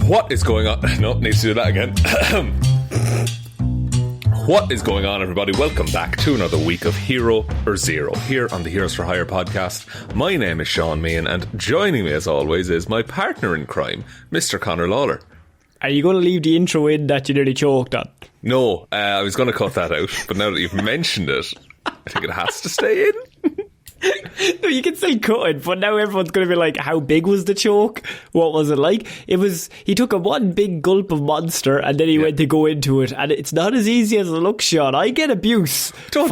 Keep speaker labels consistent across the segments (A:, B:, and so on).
A: What is going on? No, needs to do that again. What is going on, everybody? Welcome back to another week of Hero or Zero here on the Heroes for Hire podcast. My name is Shaun Meehan, and joining me as always is my partner in crime, Mr. Conor Lawler.
B: Are you going to leave the intro in that you nearly choked on?
A: No, I was going to cut that out, but now that you've mentioned it, I think it has to stay in.
B: No, you can still cut it, but now everyone's going to be like, how big was the choke? What was it like? He took a one big gulp of Monster and then he went to go into it, and it's not as easy as it looks, Shaun. I get abuse 5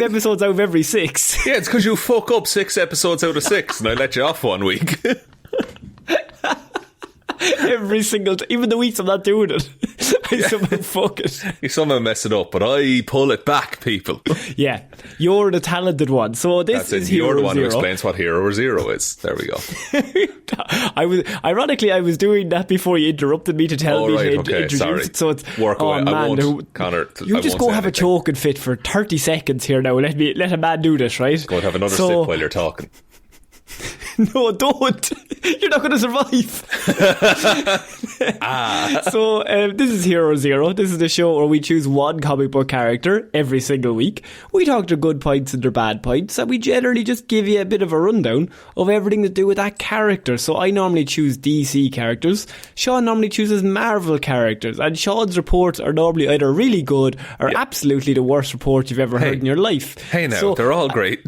B: episodes out of every 6.
A: Yeah, it's because you fuck up 6 episodes out of 6 and I let you off one week.
B: Every single time, even the weeks I'm not doing it, I somehow fuck it.
A: You somehow mess it up, but I pull it back, people.
B: Yeah, you're the talented one. So this is Hero
A: You're the one
B: Zero.
A: who explains what Hero or Zero is. There we go.
B: I was doing that before you interrupted me to tell me to introduce
A: sorry.
B: it. So it's
A: work away.
B: Man,
A: I won't, Conor.
B: You just go have a choke and fit for 30 seconds here now. Let a man do this, right?
A: Go and have another sip while you're talking.
B: No, don't. You're not going to survive. So this is Hero Zero. This is the show where we choose one comic book character every single week. We talk their good points and their bad points, and we generally just give you a bit of a rundown of everything to do with that character. So I normally choose DC characters. Shaun normally chooses Marvel characters, and Shaun's reports are normally either really good or absolutely the worst report you've ever heard in your life.
A: Hey now, they're all great.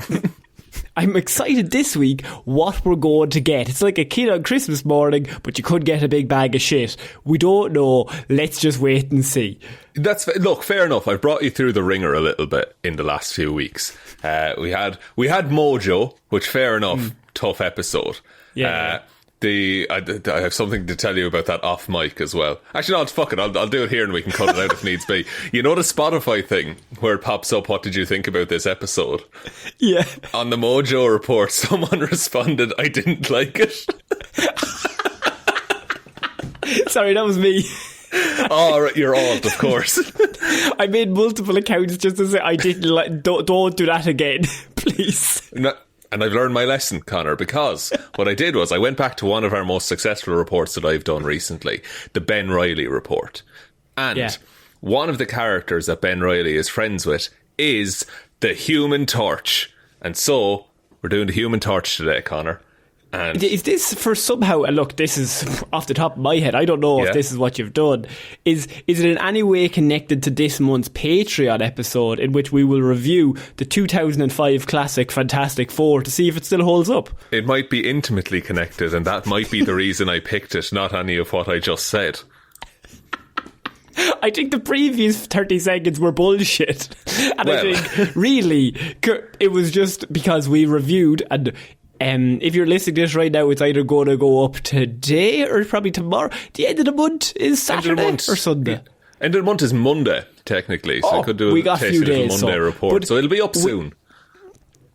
B: I'm excited this week what we're going to get. It's like a kid on Christmas morning, but you could get a big bag of shit. We don't know. Let's just wait and see.
A: Look, fair enough. I've brought you through the ringer a little bit in the last few weeks. We had Mojo, which fair enough, tough episode.
B: Yeah.
A: I have something to tell you about that off mic as well. Actually, no, fuck it. I'll do it here and we can cut it out if needs be. You know the Spotify thing where it pops up, what did you think about this episode?
B: Yeah.
A: On the Mojo report, someone responded, I didn't like it.
B: Sorry, that was me.
A: Oh, right, you're old, of course.
B: I made multiple accounts just to say I didn't like. Don't do that again, please.
A: No. And I've learned my lesson, Conor, because what I did was I went back to one of our most successful reports that I've done recently, the Ben Reilly report. And one of the characters that Ben Reilly is friends with is the Human Torch. And so we're doing the Human Torch today, Conor. And
B: is this for somehow, and look, this is off the top of my head, I don't know if this is what you've done, is it in any way connected to this month's Patreon episode in which we will review the 2005 classic Fantastic Four to see if it still holds up?
A: It might be intimately connected, and that might be the reason I picked it, not any of what I just said.
B: I think the previous 30 seconds were bullshit, and I think really it was just because we reviewed, and if you're listening to this right now, it's either going to go up today or probably tomorrow. The end of the month is Saturday or Sunday.
A: End of the month is Monday, technically. So I could do a tasty little Monday report. So it'll be up soon.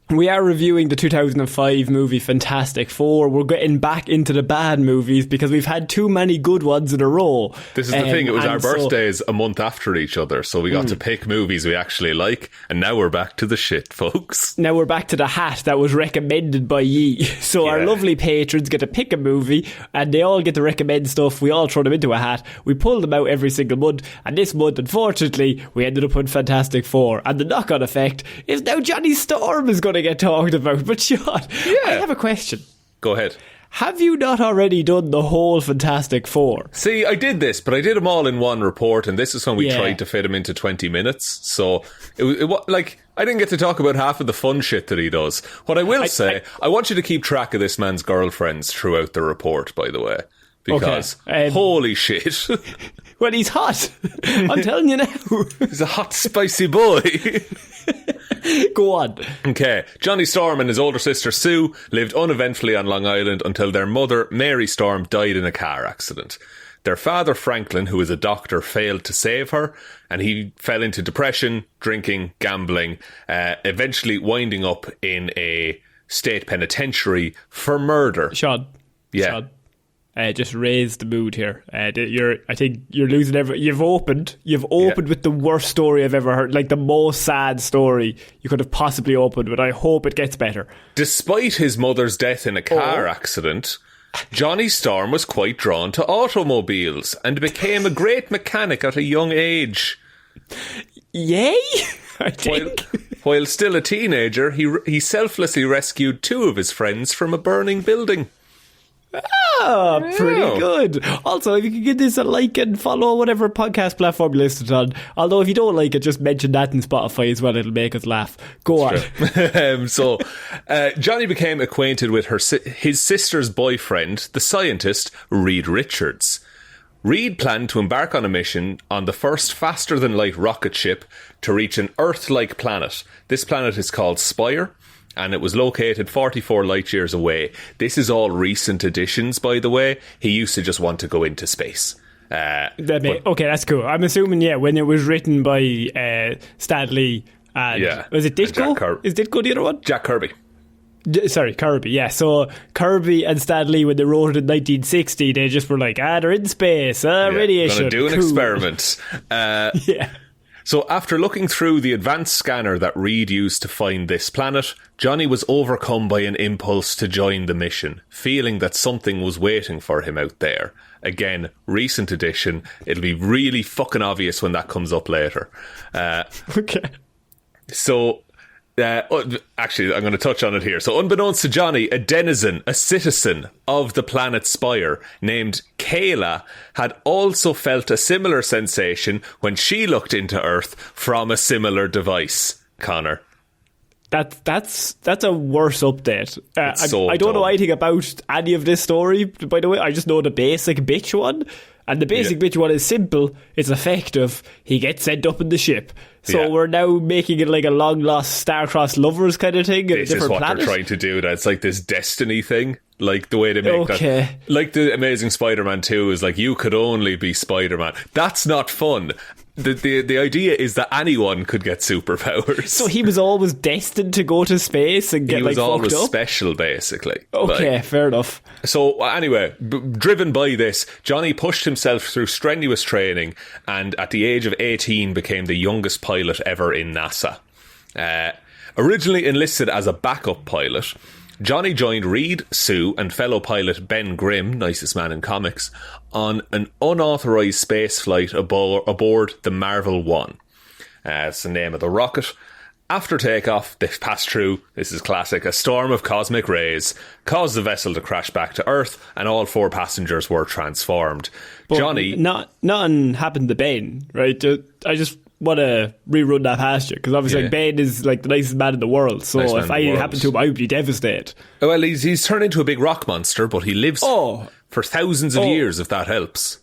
B: We are reviewing the 2005 movie Fantastic Four. We're getting back into the bad movies because we've had too many good ones in a row.
A: This is the thing, it was our birthdays a month after each other, so we got to pick movies we actually like, and now we're back to the shit, folks.
B: Now we're back to the hat that was recommended by ye. So our lovely patrons get to pick a movie, and they all get to recommend stuff. We all throw them into a hat. We pull them out every single month, and this month, unfortunately, we ended up with Fantastic Four. And the knock-on effect is now Johnny Storm is going to get talked about. But Shaun, I have a question.
A: Go ahead.
B: Have you not already done the whole Fantastic Four?
A: See, I did this, but I did them all in one report, and this is when we tried to fit them into 20 minutes. So, I didn't get to talk about half of the fun shit that he does. What I will say, I want you to keep track of this man's girlfriends throughout the report, by the way. Because, holy shit.
B: Well, he's hot. I'm telling you now.
A: He's a hot, spicy boy.
B: Go on.
A: Okay. Johnny Storm and his older sister Sue lived uneventfully on Long Island until their mother, Mary Storm, died in a car accident. Their father, Franklin, who was a doctor, failed to save her, and he fell into depression, drinking, gambling, eventually winding up in a state penitentiary for murder.
B: Shaun.
A: Yeah.
B: Shaun. Just raise the mood here. I think you're losing You've opened with the worst story I've ever heard, like the most sad story you could have possibly opened. But I hope it gets better.
A: Despite his mother's death in a car accident, Johnny Storm was quite drawn to automobiles and became a great mechanic at a young age.
B: Yay, I think.
A: While still a teenager, he selflessly rescued 2 of his friends from a burning building.
B: Ah, pretty good. Also, if you could give this a like and follow whatever podcast platform you're listed on. Although if you don't like it, just mention that in Spotify as well. It'll make us laugh. Go on.
A: So, Johnny became acquainted with his sister's boyfriend, the scientist, Reed Richards. Reed planned to embark on a mission on the first faster-than-light rocket ship to reach an Earth-like planet. This planet is called Spire, and it was located 44 light years away. This is all recent additions, by the way. He used to just want to go into space.
B: Okay, that's cool. I'm assuming, when it was written by Stanley and... Was it Ditko? Is Ditko the other one?
A: Jack Kirby.
B: Sorry, Kirby, yeah. So Kirby and Stanley, when they wrote it in 1960, they just were like, they're in space, radiation.
A: Gonna do an experiment.
B: Yeah.
A: So after looking through the advanced scanner that Reed used to find this planet, Johnny was overcome by an impulse to join the mission, feeling that something was waiting for him out there. Again, recent addition. It'll be really fucking obvious when that comes up later.
B: Okay.
A: So... actually, I'm going to touch on it here. So, unbeknownst to Johnny, a citizen of the planet Spire named Kayla had also felt a similar sensation when she looked into Earth from a similar device. Connor.
B: That's a worse update. I don't
A: dumb.
B: know anything about any of this story, by the way. I just know the basic bitch one. And the basic bitch one is simple. It's effective. He gets sent up in the ship. So we're now making it like a long-lost star-crossed lovers kind of thing.
A: This is what they're trying to do. That's like this destiny thing. Like the way they make that. Like the Amazing Spider-Man 2 is like, you could only be Spider-Man. That's not fun. The idea is that anyone could get superpowers.
B: So he was always destined to go to space and get like fucked up?
A: He was always special, basically.
B: Okay, fair enough.
A: So anyway, driven by this, Johnny pushed himself through strenuous training and at the age of 18 became the youngest pilot ever in NASA. Originally enlisted as a backup pilot, Johnny joined Reed, Sue and fellow pilot Ben Grimm, nicest man in comics, on an unauthorised space flight aboard the Marvel 1. That's the name of the rocket. After takeoff, they passed through, this is classic, a storm of cosmic rays, caused the vessel to crash back to Earth, and all 4 passengers were transformed.
B: But
A: Johnny...
B: Nothing happened to Ben, right? I just want to rerun that past you, because obviously like, Ben is like the nicest man in the world, so if anything happened to him, I would be devastated.
A: Well, he's turned into a big rock monster, but he lives for thousands of years, if that helps.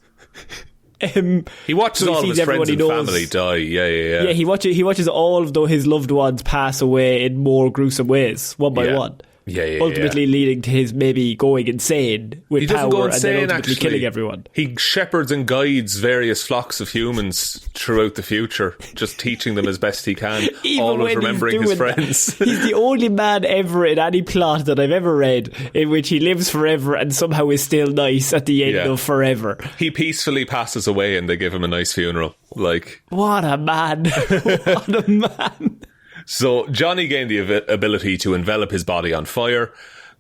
A: He watches all of his friends and family die. Yeah,
B: he watches all of his loved ones pass away in more gruesome ways, one by one. Ultimately leading to his maybe going insane with power and then ultimately killing everyone.
A: He shepherds and guides various flocks of humans throughout the future, just teaching them as best he can, always remembering his friends.
B: He's the only man ever in any plot that I've ever read in which he lives forever and somehow is still nice at the end of forever.
A: He peacefully passes away and they give him a nice funeral.
B: What a man. What a man.
A: So Johnny gained the ability to envelop his body on fire,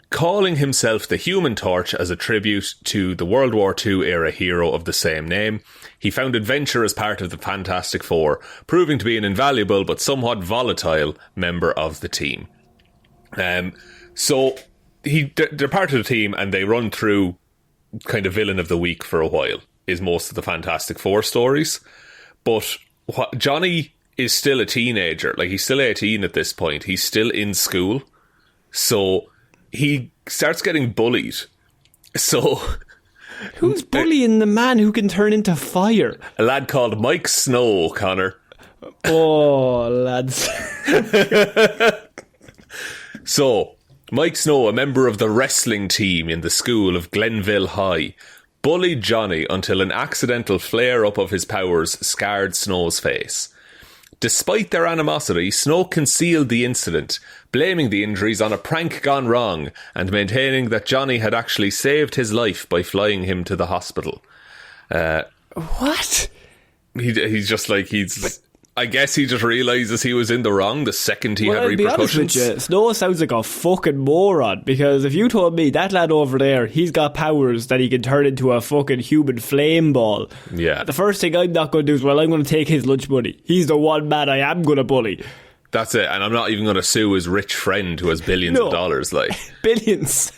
A: calling himself the Human Torch as a tribute to the World War II era hero of the same name. He found adventure as part of the Fantastic Four, proving to be an invaluable but somewhat volatile member of the team. So they're part of the team and they run through kind of villain of the week for a while, is most of the Fantastic Four stories. But Johnny is still a teenager. He's still 18 at this point. He's still in school. So he starts getting bullied. So...
B: Who's bullying the man who can turn into fire?
A: A lad called Mike Snow, Connor.
B: Oh, lads.
A: So, Mike Snow, a member of the wrestling team in the school of Glenville High, bullied Johnny until an accidental flare-up of his powers scarred Snow's face. Despite their animosity, Snow concealed the incident, blaming the injuries on a prank gone wrong and maintaining that Johnny had actually saved his life by flying him to the hospital.
B: What?
A: He's just like, I guess he just realises he was in the wrong the second he had
B: I'll be honest with
A: repercussions.
B: you, Snow sounds like a fucking moron, because if you told me that lad over there, he's got powers that he can turn into a fucking human flame ball.
A: Yeah.
B: The first thing I'm not going to do is, well, I'm going to take his lunch money. He's the one man I am going to bully.
A: That's it. And I'm not even going to sue his rich friend who has billions of dollars. Like
B: Billions.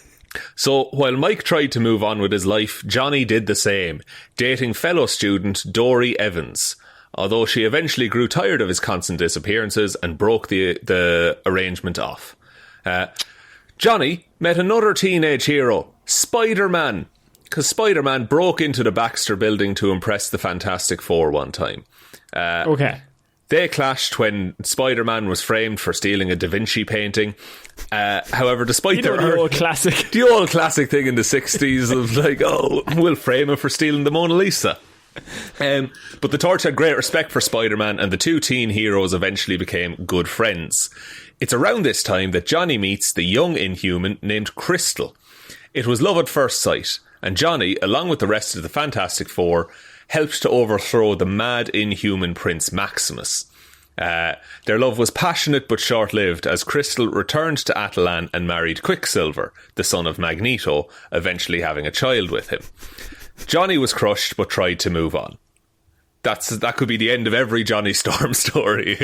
A: So while Mike tried to move on with his life, Johnny did the same, dating fellow student Dory Evans, although she eventually grew tired of his constant disappearances and broke the arrangement off. Johnny met another teenage hero, Spider-Man, because Spider-Man broke into the Baxter building to impress the Fantastic Four one time.
B: Okay.
A: They clashed when Spider-Man was framed for stealing a Da Vinci painting. However, despite
B: the old classic.
A: The old classic thing in the 60s of like, oh, we'll frame him for stealing the Mona Lisa. But the Torch had great respect for Spider-Man, and the two teen heroes eventually became good friends. It's around this time that Johnny meets the young Inhuman named Crystal. It was love at first sight, and Johnny, along with the rest of the Fantastic Four, helped to overthrow the mad Inhuman Prince Maximus. Their love was passionate but short-lived, as Crystal returned to Attilan and married Quicksilver, the son of Magneto, eventually having a child with him. Johnny was crushed but tried to move on. That could be the end of every Johnny Storm story.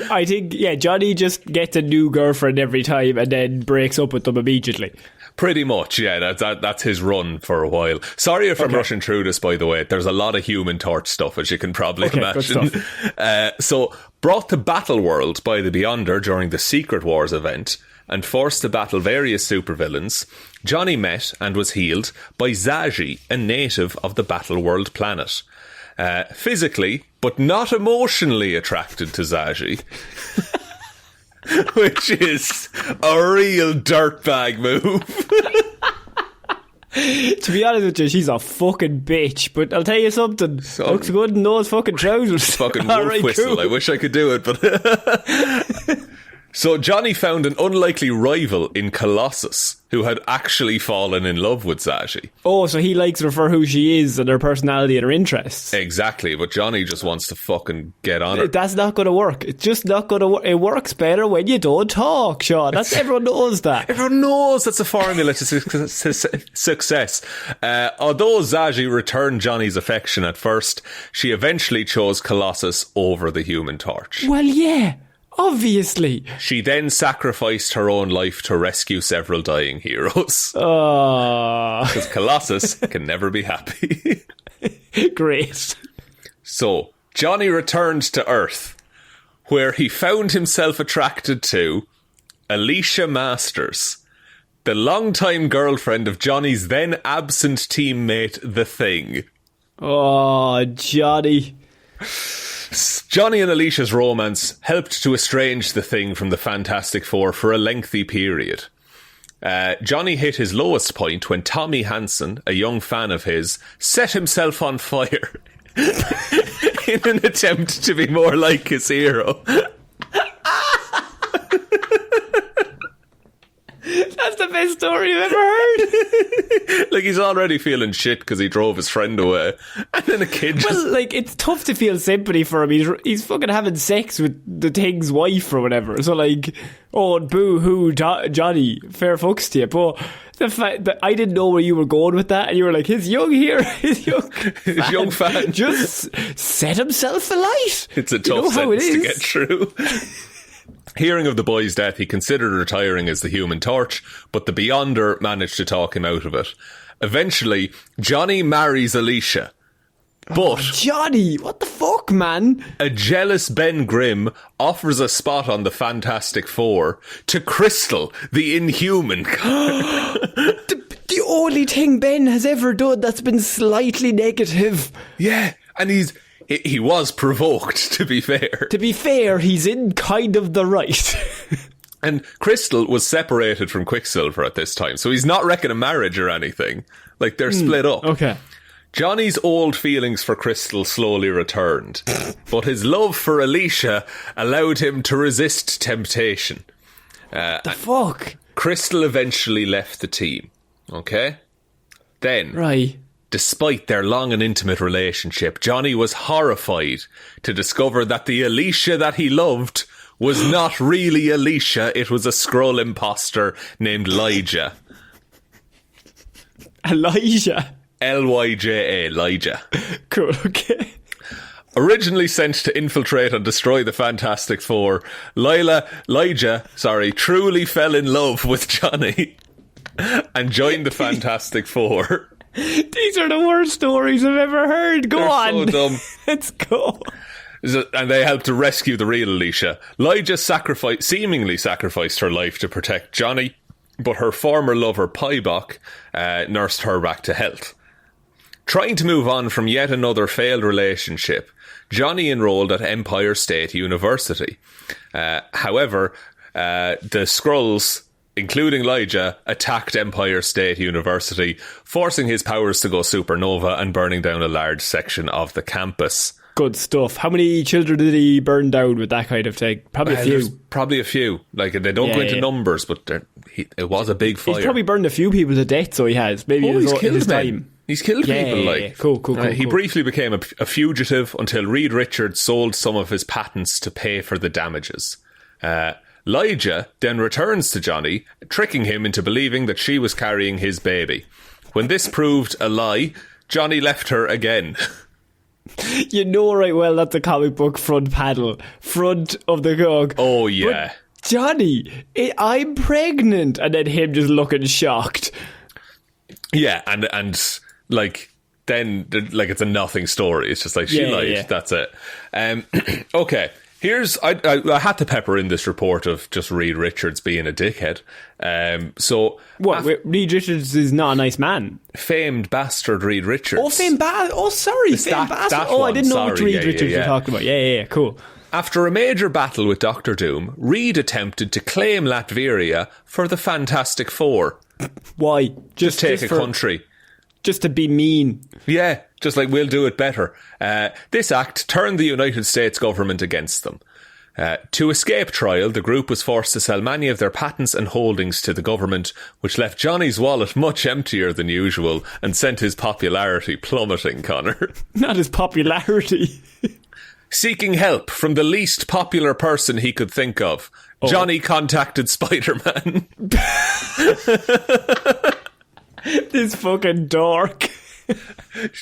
B: I think, Johnny just gets a new girlfriend every time and then breaks up with them immediately.
A: Pretty much, yeah. That's his run for a while. Sorry if I'm rushing through this, by the way. There's a lot of Human Torch stuff, as you can probably imagine. So, brought to Battle World by the Beyonder during the Secret Wars event and forced to battle various supervillains, Johnny met and was healed by Zaji, a native of the Battle World planet. Physically, but not emotionally attracted to Zaji. Which is a real dirtbag move.
B: To be honest with you, she's a fucking bitch. But I'll tell you something. Looks good in those fucking trousers.
A: Fucking wolf whistle. Cool. I wish I could do it, but... So Johnny found an unlikely rival in Colossus, who had actually fallen in love with Zaji.
B: Oh, so he likes her for who she is and her personality and her interests.
A: Exactly, but Johnny just wants to fucking get on her.
B: That's not going to work. It's just not going to work. It works better when you don't talk, Shaun. Everyone knows that.
A: Everyone knows that's a formula to success. Although Zaji returned Johnny's affection at first, she eventually chose Colossus over the Human Torch.
B: Well, yeah. Obviously.
A: She then sacrificed her own life to rescue several dying heroes. Because Colossus can never be happy.
B: Great.
A: So, Johnny returned to Earth, where he found himself attracted to Alicia Masters, the longtime girlfriend of Johnny's then absent teammate, The Thing.
B: Oh, Johnny.
A: Johnny and Alicia's romance helped to estrange The Thing from the Fantastic Four for a lengthy period. Johnny hit his lowest point when Tommy Hansen, a young fan of his, set himself on fire in an attempt to be more like his hero.
B: That's the best story I've ever heard.
A: Like, he's already feeling shit because he drove his friend away. And then a kid just...
B: Well, like, it's tough to feel sympathy for him. He's fucking having sex with the Thing's wife or whatever. So, like, oh, boo-hoo, Johnny, fair fucks to you. But the fact that I didn't know where you were going with that, and you were like, his young fan just set himself alight.
A: It's a tough sentence to get through. Hearing of the boy's death, he considered retiring as the Human Torch, but the Beyonder managed to talk him out of it. Eventually, Johnny marries Alicia. But...
B: Johnny, what the fuck, man?
A: A jealous Ben Grimm offers a spot on the Fantastic Four to Crystal, the Inhuman.
B: The only thing Ben has ever done that's been slightly negative.
A: Yeah, and he was provoked, to be fair.
B: To be fair, he's in kind of the right.
A: And Crystal was separated from Quicksilver at this time, so he's not wrecking a marriage or anything. Like, they're split up.
B: Okay.
A: Johnny's old feelings for Crystal slowly returned, but his love for Alicia allowed him to resist temptation.
B: The fuck?
A: Crystal eventually left the team. Okay? Then...
B: Right.
A: Despite their long and intimate relationship, Johnny was horrified to discover that the Alicia that he loved was not really Alicia, it was a Skrull imposter named Lyja.
B: Elijah?
A: Lyja, Lyja.
B: Cool, okay.
A: Originally sent to infiltrate and destroy the Fantastic Four, Lyja truly fell in love with Johnny and joined the Fantastic Four.
B: These are the worst stories I've ever heard. Go on.
A: So dumb.
B: Let's go.
A: And they helped to rescue the real Alicia. Lyja seemingly sacrificed her life to protect Johnny, but her former lover, Pybok, nursed her back to health. Trying to move on from yet another failed relationship, Johnny enrolled at Empire State University. However, the Skrulls, including Lyja, attacked Empire State University, forcing his powers to go supernova and burning down a large section of the campus.
B: Good stuff. How many children did he burn down with that kind of thing? Probably a few.
A: Probably a few. Like, they don't go into numbers, but it was a big fire.
B: He's probably burned a few people to death, so he has. Maybe in his time.
A: He's killed people, like.
B: Yeah. Cool.
A: He briefly became a fugitive until Reed Richards sold some of his patents to pay for the damages. Lyja then returns to Johnny, tricking him into believing that she was carrying his baby. When this proved a lie, Johnny left her again.
B: You know right well that's a comic book front panel. Front of the cook.
A: Oh, yeah.
B: But Johnny, I'm pregnant. And then him just looking shocked.
A: Yeah, and like, then, like, it's a nothing story. It's just like, she lied. Yeah. That's it. Okay. I had to pepper in this report of just Reed Richards being a dickhead.
B: Reed Richards is not a nice man.
A: Famed bastard Reed Richards.
B: Oh, famed bastard. Oh, sorry, famed bastard. I didn't know which Reed Richards you're talking about. Yeah, cool.
A: After a major battle with Dr. Doom, Reed attempted to claim Latveria for the Fantastic Four.
B: Why?
A: Just take a country.
B: Just to be mean.
A: Yeah, just like, we'll do it better. This act turned the United States government against them. To escape trial, the group was forced to sell many of their patents and holdings to the government, which left Johnny's wallet much emptier than usual and sent his popularity plummeting, Connor.
B: Not his popularity.
A: Seeking help from the least popular person he could think of, Johnny contacted Spider-Man.
B: This fucking dork.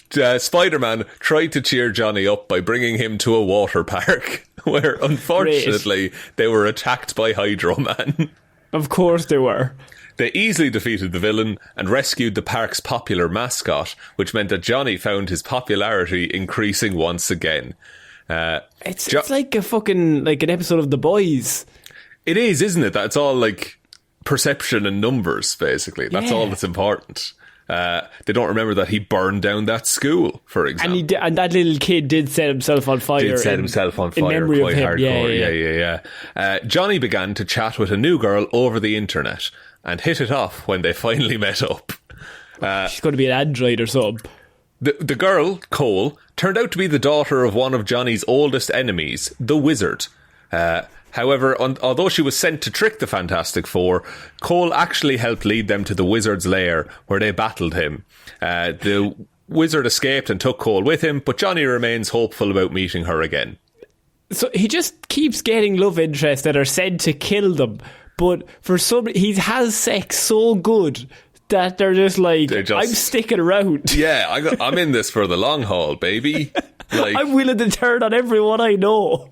A: Spider-Man tried to cheer Johnny up by bringing him to a water park, where unfortunately they were attacked by Hydro Man.
B: Of course they were.
A: They easily defeated the villain and rescued the park's popular mascot, which meant that Johnny found his popularity increasing once again.
B: It's like a fucking, like an episode of The Boys.
A: It is, isn't it? That's all like perception and numbers, basically. That's all that's important. They don't remember that he burned down that school, for example.
B: And that little kid did set himself on fire.
A: In memory
B: quite
A: of him.
B: Hardcore.
A: Yeah. Johnny began to chat with a new girl over the internet and hit it off when they finally met up.
B: She's going to be an android or something.
A: The girl, Cole, turned out to be the daughter of one of Johnny's oldest enemies, the Wizard. However, although she was sent to trick the Fantastic Four, Cole actually helped lead them to the Wizard's lair, where they battled him. The Wizard escaped and took Cole with him, but Johnny remains hopeful about meeting her again.
B: So he just keeps getting love interests that are sent to kill them, but for some he has sex so good that they're just like, I'm sticking around.
A: Yeah, I'm in this for the long haul, baby. Like,
B: I'm willing to turn on everyone I know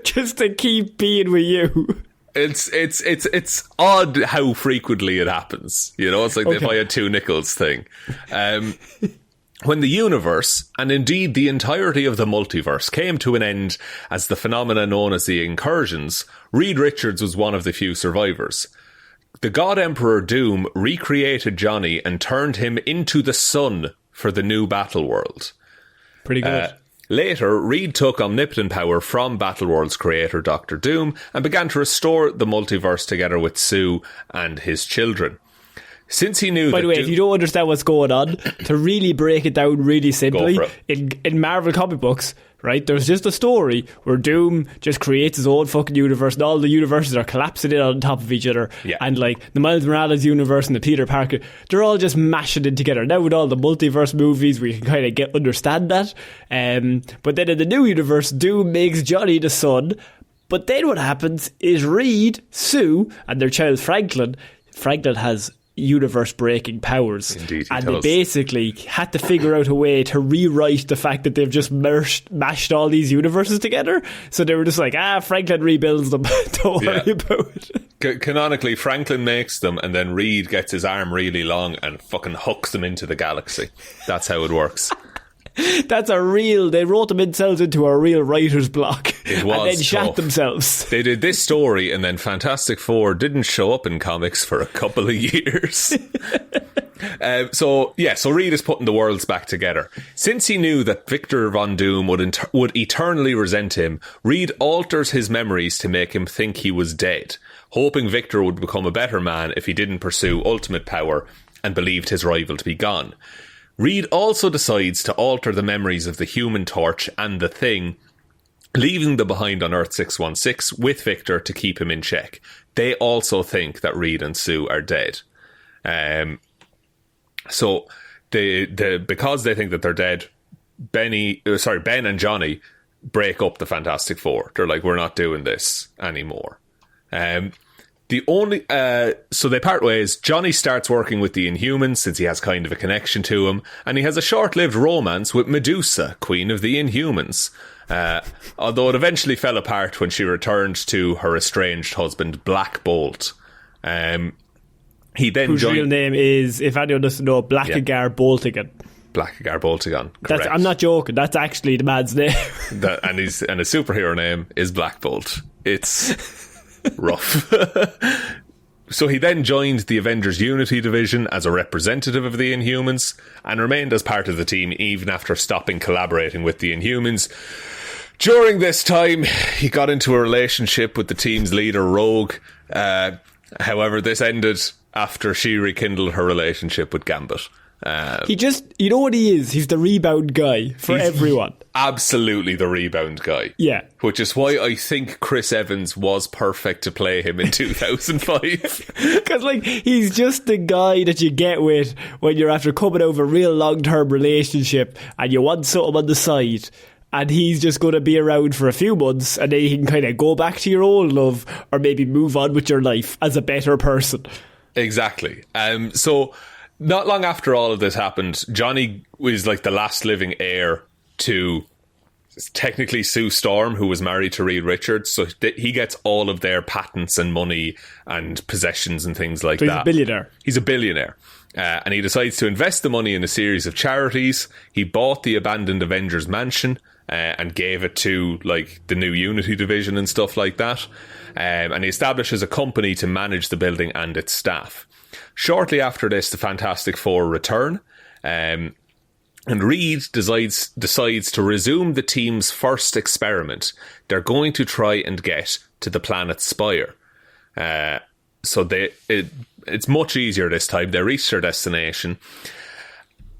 B: just to keep being with you.
A: It's odd how frequently it happens. You know, it's like the if I had two nickels thing. When the universe, and indeed the entirety of the multiverse, came to an end as the phenomena known as the incursions, Reed Richards was one of the few survivors. The God Emperor Doom recreated Johnny and turned him into the sun for the new battle world.
B: Pretty good.
A: Later, Reed took omnipotent power from Battleworld's creator, Dr. Doom, and began to restore the multiverse together with Sue and his children. Since he knew
B: By
A: that
B: the way, if you don't understand what's going on, to really break it down really simply, in Marvel comic books, right, there's just a story where Doom just creates his own fucking universe and all the universes are collapsing in on top of each other.
A: Yeah.
B: And like the Miles Morales universe and the Peter Parker, they're all just mashing in together. Now with all the multiverse movies, we can kind of understand that. But then in the new universe, Doom makes Johnny the son. But then what happens is Reed, Sue, and their child Franklin has universe-breaking powers.
A: Indeed,
B: and they basically had to figure out a way to rewrite the fact that they've just mashed all these universes together. So they were just like, Franklin rebuilds them. Don't worry about it.
A: Canonically, Franklin makes them, and then Reed gets his arm really long and fucking hooks them into the galaxy. That's how it works.
B: They wrote themselves into a real writer's block.
A: It was
B: and then
A: tough.
B: shot themselves.
A: They did this story, and then Fantastic Four didn't show up in comics for a couple of years. So Reed is putting the worlds back together. Since he knew that Victor Von Doom would eternally resent him, Reed alters his memories to make him think he was dead, hoping Victor would become a better man if he didn't pursue ultimate power and believed his rival to be gone. Reed also decides to alter the memories of the Human Torch and the Thing, leaving them behind on Earth 616 with Victor to keep him in check. They also think that Reed and Sue are dead. So because they think that they're dead, Ben and Johnny break up the Fantastic Four. They're like, we're not doing this anymore. So they part ways. Johnny starts working with the Inhumans since he has kind of a connection to him, and he has a short-lived romance with Medusa, Queen of the Inhumans. Although it eventually fell apart when she returned to her estranged husband, Black Bolt. He then
B: whose real name is, if anyone doesn't know, Blackagar Boltigan.
A: Blackagar Boltigan, correct.
B: I'm not joking. That's actually the man's name.
A: And his superhero name is Black Bolt. It's rough. So he then joined the Avengers Unity division as a representative of the Inhumans and remained as part of the team even after stopping collaborating with the Inhumans. During this time, he got into a relationship with the team's leader, Rogue. However, this ended after she rekindled her relationship with Gambit.
B: You know what he is? He's the rebound guy for everyone.
A: Absolutely the rebound guy.
B: Yeah.
A: Which is why I think Chris Evans was perfect to play him in 2005.
B: Because, he's just the guy that you get with when you're after coming out of a real long-term relationship and you want something on the side. And he's just going to be around for a few months and then you can kind of go back to your old love or maybe move on with your life as a better person.
A: Exactly. So not long after all of this happened, Johnny was like the last living heir to technically Sue Storm, who was married to Reed Richards. So he gets all of their patents and money and possessions and things like that.
B: He's a billionaire.
A: He's a billionaire. And he decides to invest the money in a series of charities. He bought the abandoned Avengers Mansion and gave it to the new Unity division and stuff like that. And he establishes a company to manage the building and its staff. Shortly after this, the Fantastic Four return, and Reed decides to resume the team's first experiment. They're going to try and get to the planet Spire. So it's much easier this time. They reach their destination,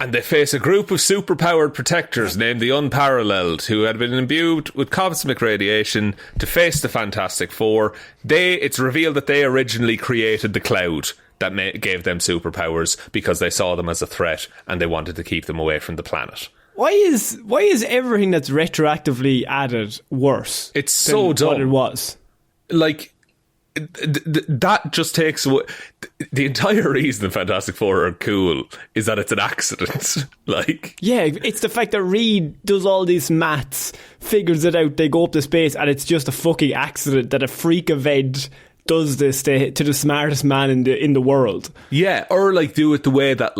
A: and they face a group of superpowered protectors named the Unparalleled, who had been imbued with cosmic radiation to face the Fantastic Four. It's revealed that they originally created the Cloud that gave them superpowers because they saw them as a threat and they wanted to keep them away from the planet.
B: Why is everything that's retroactively added worse?
A: It's so dumb.
B: What it was.
A: That just takes away the entire reason the Fantastic Four are cool is that it's an accident.
B: Yeah, it's the fact that Reed does all these maths, figures it out, they go up to space, and it's just a fucking accident that a freak event does this to the smartest man in the world. Yeah,
A: or do it the way that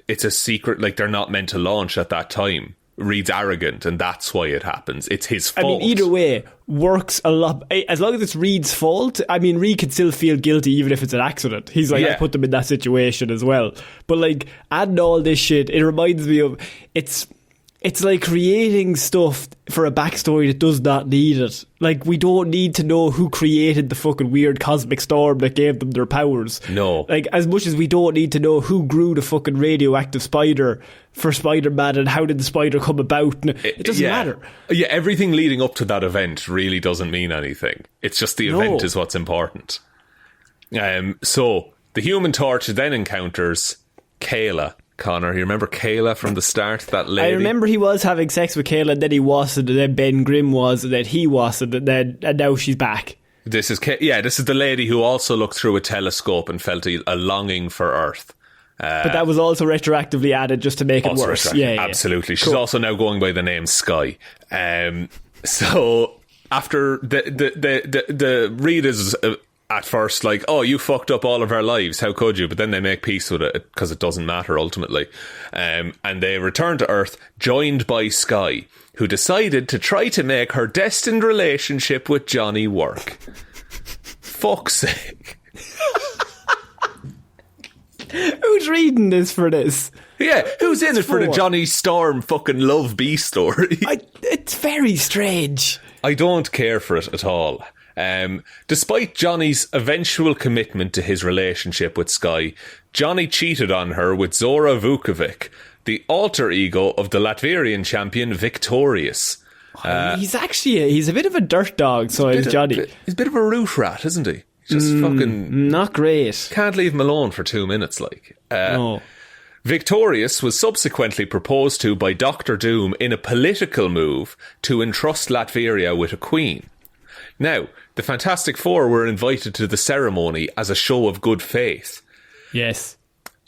A: it's a secret, they're not meant to launch at that time. Reed's arrogant and that's why it happens. It's his fault.
B: I mean, either way works a lot. As long as it's Reed's fault, I mean, Reed can still feel guilty even if it's an accident. He's I put them in that situation as well. But adding all this shit, it reminds me of It's like creating stuff for a backstory that does not need it. Like, we don't need to know who created the fucking weird cosmic storm that gave them their powers.
A: No.
B: Like, as much as we don't need to know who grew the fucking radioactive spider for Spider-Man and how did the spider come about. It doesn't matter.
A: Yeah, everything leading up to that event really doesn't mean anything. It's just the event is what's important. So, the Human Torch then encounters Kayla. Connor, you remember Kayla from the start, that lady?
B: I remember he was having sex with Kayla, and then he wasn't, and then Ben Grimm was, and then he wasn't, and now she's back.
A: This is the lady who also looked through a telescope and felt a longing for Earth.
B: But that was also retroactively added just to make it worse. Yeah,
A: absolutely. She's also now going by the name Sky. So after the read is at first like, oh, you fucked up all of our lives, how could you? But then they make peace with it because it doesn't matter ultimately. And they return to Earth, joined by Sky, who decided to try to make her destined relationship with Johnny work. Fuck's sake.
B: Who's reading this for this?
A: Yeah, who's in it for the Johnny Storm fucking love bee story?
B: It's very strange.
A: I don't care for it at all. Despite Johnny's eventual commitment to his relationship with Sky, Johnny cheated on her with Zora Vukovic, the alter ego of the Latvian champion Victorious.
B: He's a bit of a dirt dog, so is Johnny.
A: He's a bit of a root rat, isn't he? Just fucking...
B: Not great.
A: Can't leave him alone for 2 minutes, like.
B: No.
A: Victorious was subsequently proposed to by Dr. Doom in a political move to entrust Latveria with a queen. Now, the Fantastic Four were invited to the ceremony as a show of good faith.
B: Yes.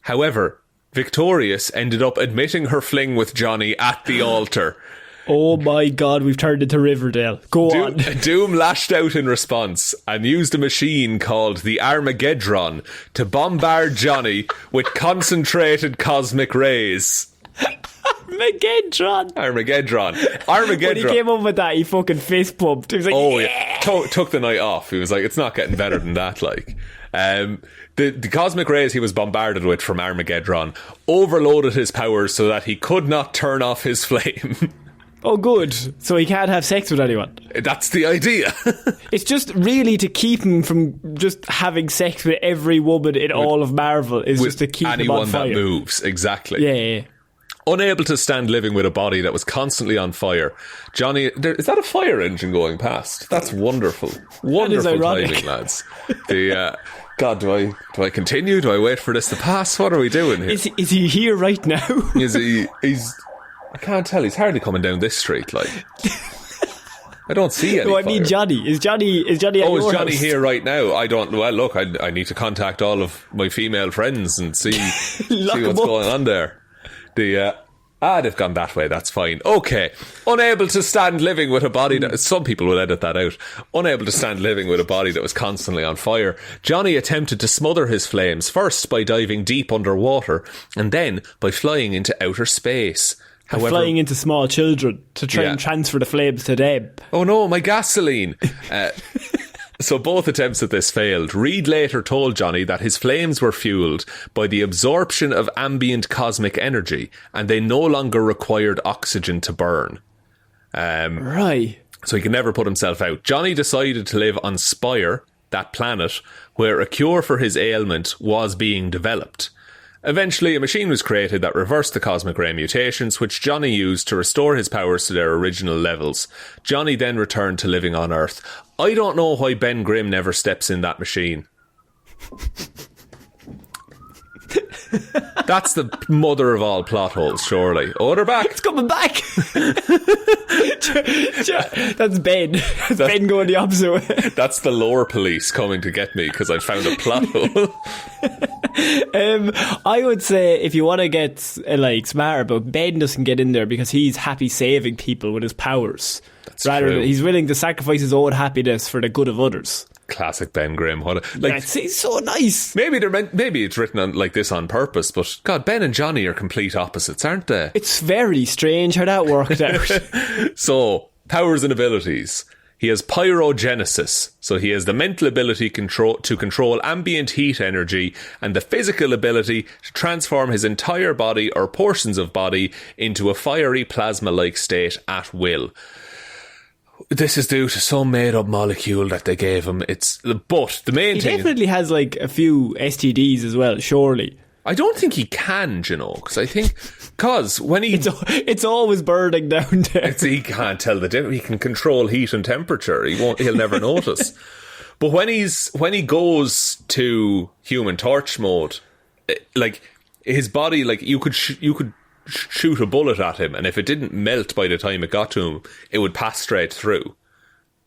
A: However, Victorious ended up admitting her fling with Johnny at the altar.
B: Oh my God, we've turned into Riverdale. Go on.
A: Doom lashed out in response and used a machine called the Armageddon to bombard Johnny with concentrated cosmic rays. Armageddon.
B: When he came up with that, he fucking fist pumped. He was like,
A: oh yeah. Took the night off. He was like, it's not getting better than that. Like, the cosmic rays he was bombarded with from Armageddon overloaded his powers so that he could not turn off his flame.
B: Oh, good. So he can't have sex with anyone.
A: That's the idea.
B: It's just really to keep him from just having sex with every woman in all of Marvel. Is just to keep him on fire.
A: Anyone that moves, exactly.
B: Yeah.
A: Unable to stand living with a body that was constantly on fire, Johnny... is that a fire engine going past? That's wonderful. Wonderful timing, lads. God, do I continue? Do I wait for this to pass? What are we doing here?
B: Is he here right now?
A: Is he... I can't tell. He's hardly coming down this street, like... I don't see any
B: I mean Johnny. Is Johnny at your
A: is Johnny
B: house?
A: here right now? I don't... Well, look, I need to contact all of my female friends and see what's going on there. They've gone that way, that's fine. Okay. Unable to stand living with a body that... Some people will edit that out. Unable to stand living with a body that was constantly on fire, Johnny attempted to smother his flames, first by diving deep underwater, and then by flying into outer space.
B: However, flying into small children to try and transfer the flames to them.
A: Oh no, my gasoline! So both attempts at this failed. Reed later told Johnny that his flames were fueled by the absorption of ambient cosmic energy, and they no longer required oxygen to burn.
B: Right.
A: So he could never put himself out. Johnny decided to live on Spire, that planet, where a cure for his ailment was being developed. Eventually, a machine was created that reversed the cosmic ray mutations, which Johnny used to restore his powers to their original levels. Johnny then returned to living on Earth. I don't know why Ben Grimm never steps in that machine. That's the mother of all plot holes, surely. Oh, they're back.
B: It's coming back. That's Ben. That's Ben going the opposite way.
A: That's the lore police coming to get me because I found a plot hole.
B: I would say if you want to get smart, but Ben doesn't get in there because he's happy saving people with his powers.
A: That's
B: rather
A: true.
B: than he's willing to sacrifice his own happiness for the good of others.
A: Classic Ben Grimm.
B: He's so nice.
A: Maybe it's written on like this on purpose, but God, Ben and Johnny are complete opposites, aren't they?
B: It's very strange how that worked out.
A: So, powers and abilities. He has pyrogenesis, so he has the mental ability to control ambient heat energy and the physical ability to transform his entire body or portions of body into a fiery plasma-like state at will. This is due to some made-up molecule that they gave him. But the main thing...
B: He definitely has like a few STDs as well, surely.
A: I don't think he can, you know, because when he...
B: It's always burning down there.
A: He can't tell the difference. He can control heat and temperature. He'll never notice. But when he goes to Human Torch mode, like his body, like you could shoot a bullet at him, and if it didn't melt by the time it got to him, it would pass straight through.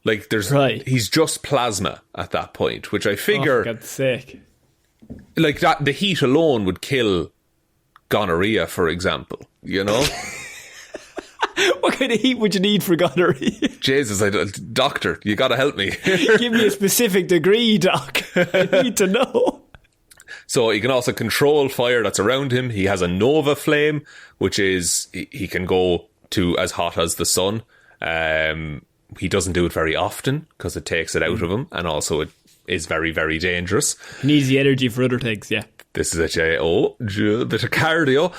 A: Like he's just plasma at that point, which I figure...
B: Oh, for God's sake.
A: Like that, the heat alone would kill gonorrhea, for example, you know?
B: What kind of heat would you need for gonorrhea?
A: Jesus, doctor, you gotta help me.
B: Give me a specific degree, doc. I need to know.
A: So he can also control fire that's around him. He has a nova flame, which is he can go to as hot as the sun. He doesn't do it very often because it takes it out of him, and also it is very, very dangerous.
B: He needs the energy for other things, yeah.
A: This is bit of cardio.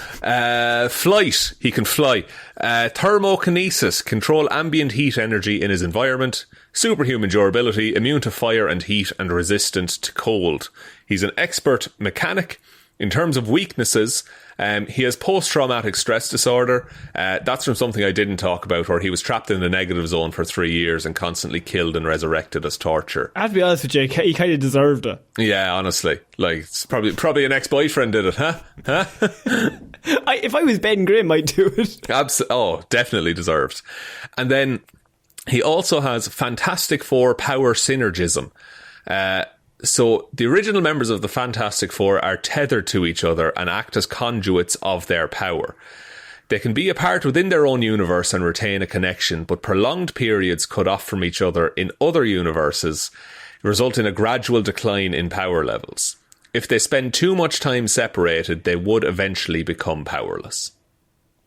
A: Flight, he can fly. Thermokinesis, control ambient heat energy in his environment. Superhuman durability, immune to fire and heat and resistant to cold. He's an expert mechanic. In terms of weaknesses, he has post-traumatic stress disorder. That's from something I didn't talk about, where he was trapped in the negative zone for 3 years and constantly killed and resurrected as torture.
B: I have to be honest with you, he kind of deserved it.
A: Yeah, honestly. Like, it's probably an ex-boyfriend did it, huh?
B: If I was Ben Grimm, I'd do it.
A: Definitely deserved. And then he also has Fantastic Four power synergism. So the original members of the Fantastic Four are tethered to each other and act as conduits of their power. They can be apart within their own universe and retain a connection, but prolonged periods cut off from each other in other universes result in a gradual decline in power levels. If they spend too much time separated, they would eventually become powerless.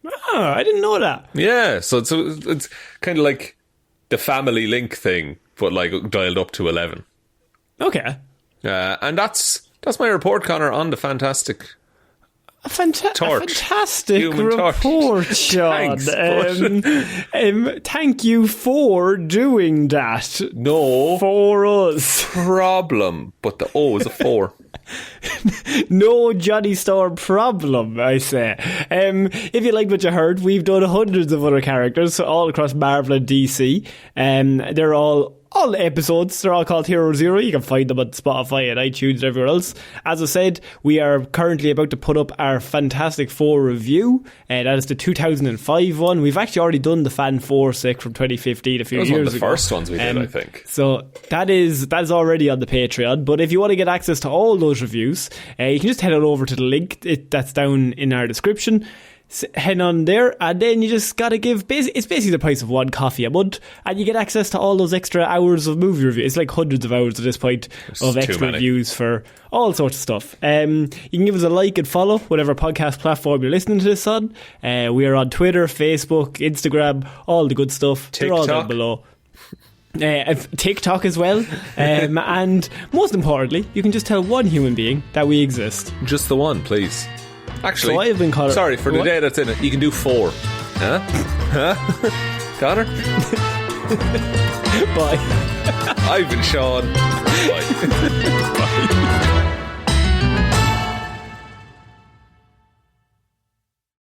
B: Oh, I didn't know that.
A: Yeah, so it's kind of like the family link thing, but like dialed up to 11.
B: Okay.
A: And that's my report, Connor, on the Fantastic
B: fantastic
A: Human
B: report,
A: Torch.
B: Shaun.
A: Thanks,
B: thank you for doing that.
A: No
B: for us.
A: problem, but the O is a 4.
B: No Johnny Storm problem, I say. If you liked what you heard, we've done hundreds of other characters all across Marvel and DC. They're all the episodes, they're all called Hero Zero. You can find them on Spotify and iTunes and everywhere else. As I said, we are currently about to put up our Fantastic Four review. That is the 2005 one. We've actually already done the Fan Four Sec from 2015 a few years ago. That was one of the
A: first ones we did, I think.
B: So that is already on the Patreon. But if you want to get access to all those reviews, you can just head on over to the link that's down in our description. Head on there, and then you just gotta give it's basically the price of one coffee a month, and you get access to all those extra hours of movie review. It's like hundreds of hours at this point of extra reviews for all sorts of stuff. You can give us a like and follow whatever podcast platform you're listening to this on. We are on Twitter, Facebook, Instagram, all the good stuff.
A: TikTok.
B: They're all down below. TikTok as well. And most importantly, you can just tell one human being that we exist.
A: Just the one, please. Actually,
B: so I have been
A: sorry, for the day that's in it, you can do 4. Huh? Connor?
B: Bye.
A: I've been Shaun. Bye.
B: Bye.